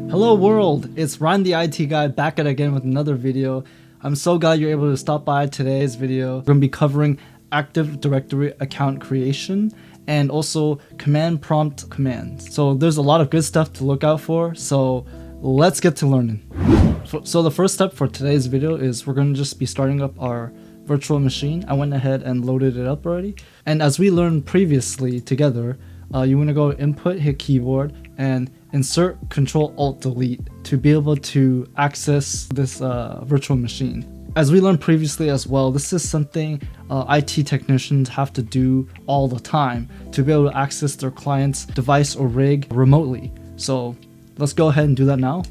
Hello world, it's Ryan the IT guy back at again with another video. I'm so glad you're able to stop by today's video. We're going to be covering Active Directory account creation and also command prompt commands. So there's a lot of good stuff to look out for, so let's get to learning. So the first step for today's video is we're going to just be starting up our virtual machine. I went ahead and loaded it up already. And as we learned previously together, you want to go input, hit keyboard, and insert Control-Alt-Delete to be able to access this virtual machine. As we learned previously as well, this is something IT technicians have to do all the time to be able to access their client's device or rig remotely. So let's go ahead and do that now.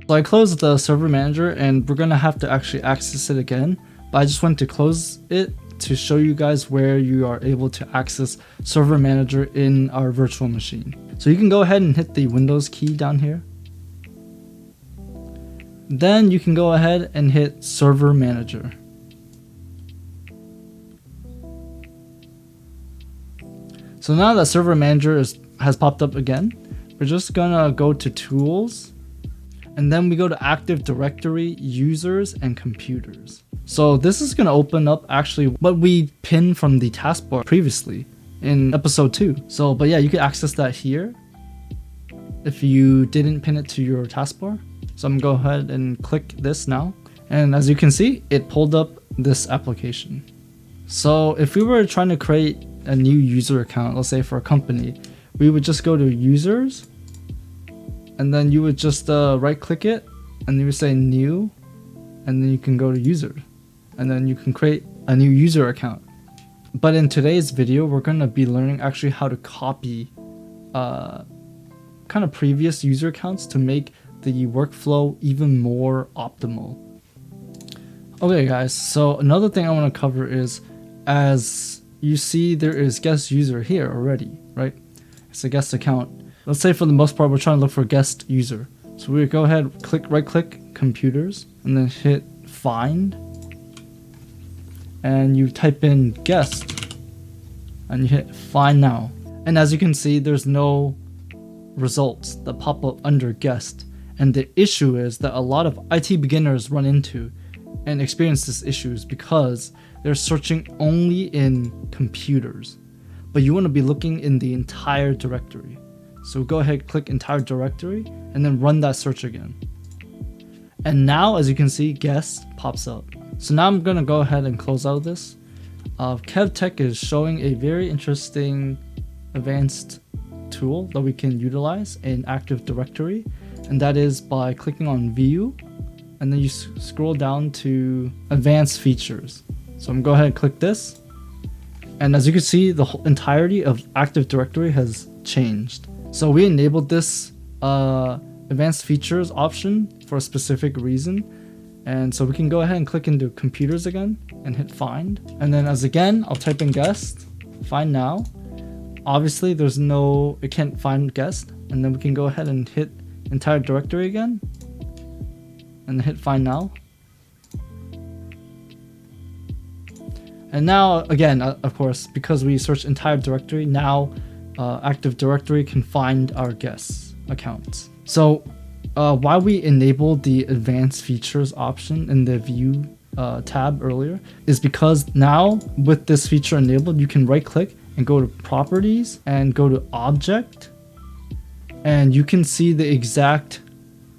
So I closed the server manager and we're gonna have to actually access it again, but I just want to close it to show you guys where you are able to access server manager in our virtual machine. So you can go ahead and hit the Windows key down here. Then you can go ahead and hit server manager. So now that server manager has popped up again, we're just gonna go to tools, and then we go to Active Directory, users, and computers. So this is gonna open up actually what we pinned from the taskbar previously in episode 2. So, but yeah, you can access that here if you didn't pin it to your taskbar. So I'm gonna go ahead and click this now. And as you can see, it pulled up this application. So if we were trying to create a new user account, let's say for a company, we would just go to users, and then you would just right click it, and you would say new, and then you can go to user, and then you can create a new user account. But in today's video, we're going to be learning actually how to copy kind of previous user accounts to make the workflow even more optimal. Okay guys, so another thing I want to cover is, as you see, there is guest user here already, right? It's a guest account. Let's say for the most part, we're trying to look for guest user. So we go ahead, right click computers, and then hit find. And you type in guest, and you hit find now. And as you can see, there's no results that pop up under guest. And the issue is that a lot of IT beginners run into and experience this issues because they're searching only in computers. But you want to be looking in the entire directory. So go ahead, click entire directory, and then run that search again. And now, as you can see, guest pops up. So now I'm gonna go ahead and close out this. KevTech is showing a very interesting advanced tool that we can utilize in Active Directory, and that is by clicking on View, and then you scroll down to Advanced Features. So I'm gonna go ahead and click this, and as you can see, the whole entirety of Active Directory has changed. So we enabled this advanced features option for a specific reason. And so we can go ahead and click into computers again and hit find. And then as again, I'll type in guest, find now. Obviously it can't find guest. And then we can go ahead and hit entire directory again and hit find now. And now again, of course, because we searched entire directory, now Active Directory can find our guests accounts. So why we enabled the advanced features option in the view tab earlier is because now with this feature enabled, you can right click and go to properties and go to object, and you can see the exact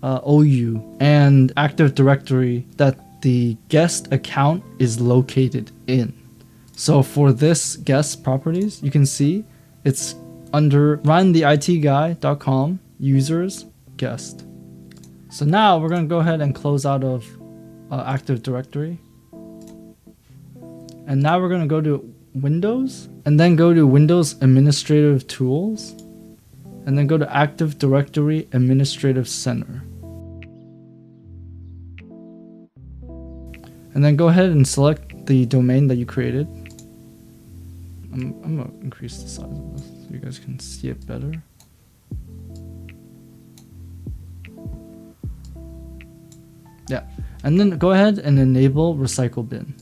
OU and Active Directory that the guest account is located in. So for this guest properties, you can see it's under ryantheitguy.com users guest. So now we're going to go ahead and close out of Active Directory. And now we're going to go to Windows, and then go to Windows Administrative Tools, and then go to Active Directory Administrative Center. And then go ahead and select the domain that you created. I'm going to increase the size of this so you guys can see it better. Yeah, and then go ahead and enable recycle bin.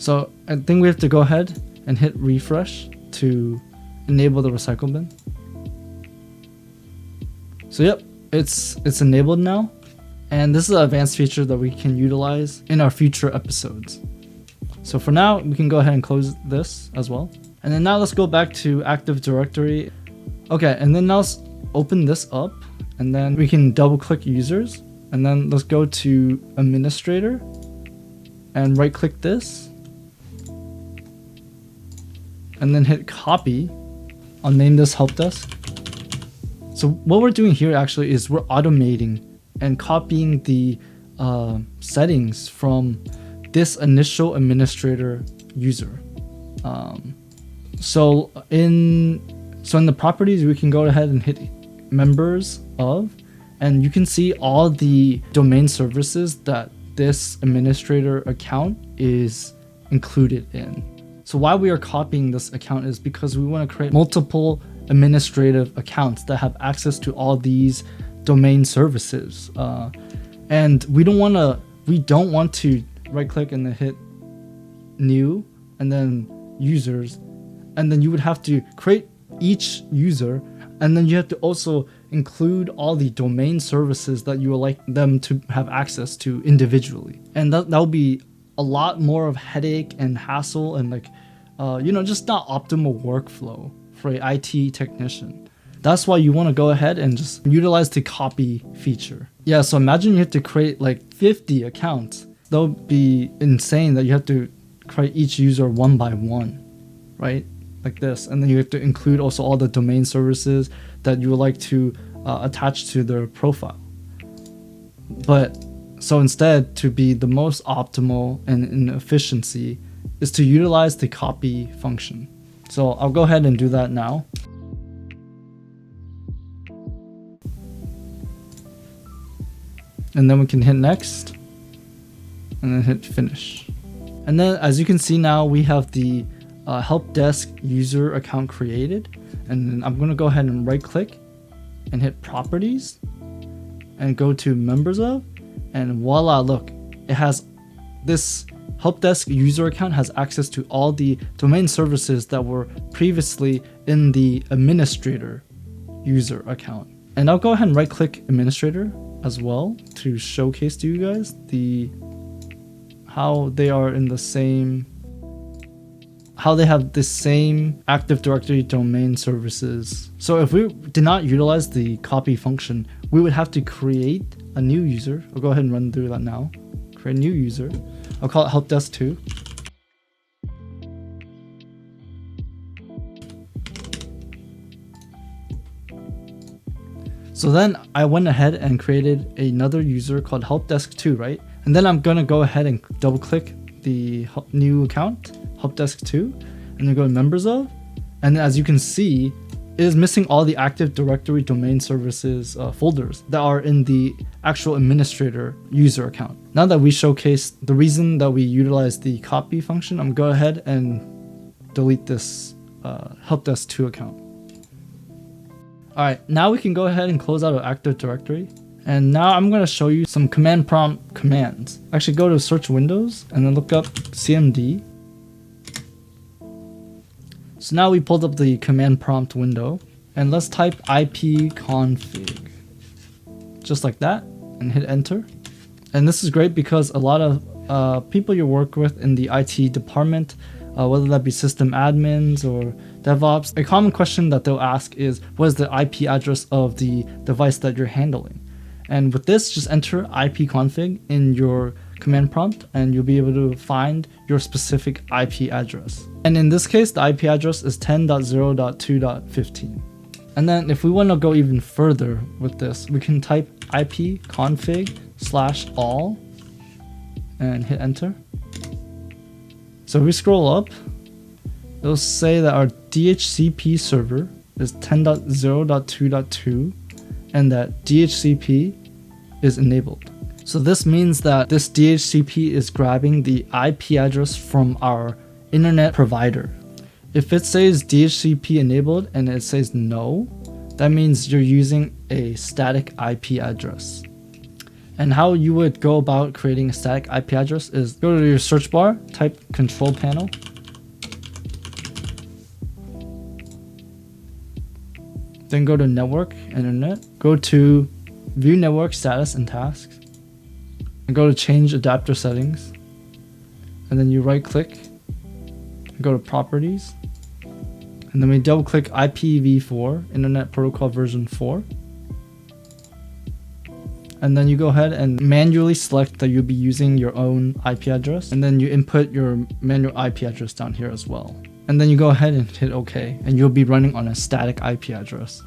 So I think we have to go ahead and hit refresh to enable the recycle bin. So yep, it's enabled now. And this is an advanced feature that we can utilize in our future episodes. So for now, we can go ahead and close this as well. And then now let's go back to Active Directory. Okay, and then now let's open this up, and then we can double click users, and then let's go to administrator and right click this, and then hit copy. I'll name this help desk. So what we're doing here actually is we're automating and copying the settings from this initial administrator user. So in the properties, we can go ahead and hit members of, and you can see all the domain services that this administrator account is included in. So why we are copying this account is because we want to create multiple administrative accounts that have access to all these domain services, and we don't want to right click and then hit new and then users, and then you would have to create each user, and then you have to also include all the domain services that you would like them to have access to individually, and that will be a lot more of headache and hassle and just not optimal workflow for an IT technician. That's why you want to go ahead and just utilize the copy feature. Yeah, so imagine you have to create like 50 accounts. That would be insane that you have to create each user one by one, right? Like this. And then you have to include also all the domain services that you would like to attach to their profile. But so instead, to be the most optimal and in efficiency is to utilize the copy function. So I'll go ahead and do that now. And then we can hit next and then hit finish. And then as you can see now, we have the help desk user account created. And then I'm going to go ahead and right click and hit properties and go to members of, and voila, look, it has this help desk user account has access to all the domain services that were previously in the administrator user account. And I'll go ahead and right click administrator as well to showcase to you guys how they are in the same, how they have the same Active Directory domain services. So if we did not utilize the copy function, we would have to create a new user. I'll go ahead and run through that now. Create a new user. I'll call it helpdesk 2. So then I went ahead and created another user called helpdesk 2, right? And then I'm gonna go ahead and double click the new account, helpdesk 2, and then go to members of. And as you can see, it is missing all the Active Directory domain services folders that are in the actual administrator user account. Now that we showcased the reason that we utilize the copy function, I'm gonna go ahead and delete this helpdesk 2 account. Alright, now we can go ahead and close out our Active Directory. And now I'm going to show you some command prompt commands. Actually, go to search windows and then look up CMD. So now we pulled up the command prompt window, and let's type ipconfig. Just like that, and hit enter. And this is great because a lot of people you work with in the IT department, whether that be system admins or DevOps, a common question that they'll ask is, what is the IP address of the device that you're handling? And with this, just enter ipconfig in your command prompt and you'll be able to find your specific IP address. And in this case, the IP address is 10.0.2.15. And then if we want to go even further with this, we can type ipconfig/all and hit enter. So if we scroll up, it'll say that our DHCP server is 10.0.2.2 and that DHCP is enabled. So this means that this DHCP is grabbing the IP address from our internet provider. If it says DHCP enabled and it says no, that means you're using a static IP address. And how you would go about creating a static IP address is go to your search bar, type control panel. Then go to network, internet, go to view network status and tasks, and go to change adapter settings. And then you right click, go to properties, and then we double click IPv4, Internet Protocol version 4. And then you go ahead and manually select that you'll be using your own IP address. And then you input your manual IP address down here as well. And then you go ahead and hit OK. And you'll be running on a static IP address.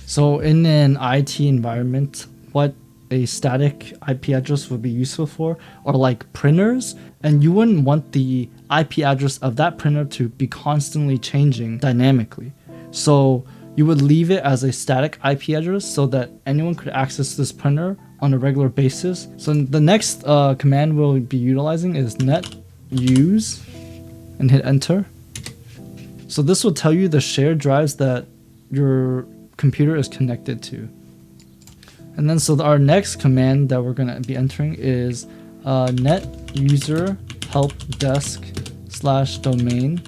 So in an IT environment, what a static IP address would be useful for are like printers. And you wouldn't want the IP address of that printer to be constantly changing dynamically. So you would leave it as a static IP address so that anyone could access this printer on a regular basis. So the next command we'll be utilizing is net use and hit enter. So this will tell you the shared drives that your computer is connected to. And then so our next command that we're going to be entering is net user help desk /domain.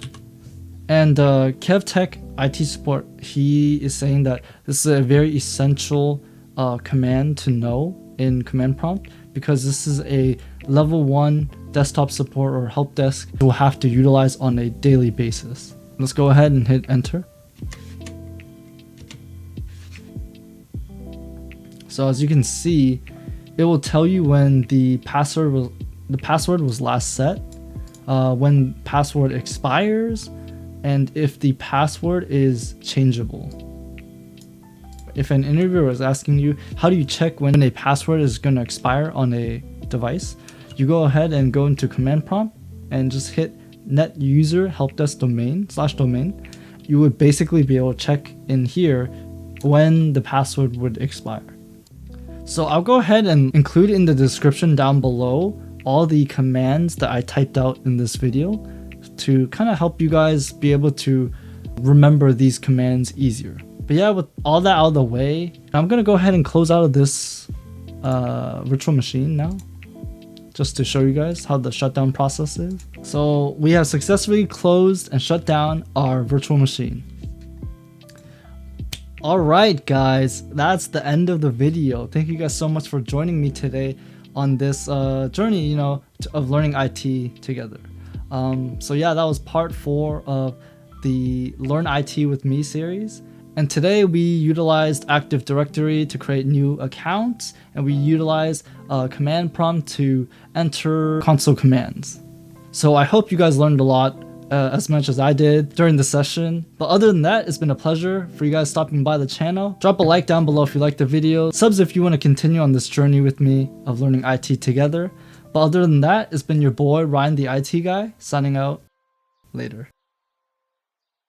And KevTech IT support, he is saying that this is a very essential command to know in command prompt, because this is a level 1 desktop support or help desk you'll have to utilize on a daily basis. Let's go ahead and hit enter. So as you can see, it will tell you when the password was last set, when password expires, and if the password is changeable. If an interviewer is asking you, how do you check when a password is going to expire on a device? You go ahead and go into command prompt and just hit net user helpdesk domain /domain. You would basically be able to check in here when the password would expire. So I'll go ahead and include in the description down below all the commands that I typed out in this video to kind of help you guys be able to remember these commands easier. But yeah, with all that out of the way, I'm gonna go ahead and close out of this virtual machine now, just to show you guys how the shutdown process is. So we have successfully closed and shut down our virtual machine. Alright guys, that's the end of the video. Thank you guys so much for joining me today on this journey, of learning IT together. So yeah, that was part 4 of the Learn IT with Me series. And today we utilized Active Directory to create new accounts, and we utilized command prompt to enter console commands. So I hope you guys learned a lot, as much as I did during the session. But other than that, it's been a pleasure for you guys stopping by the channel. Drop a like down below if you liked the video. Subs if you want to continue on this journey with me of learning IT together. But other than that, it's been your boy Ryan the IT guy, signing out. Later.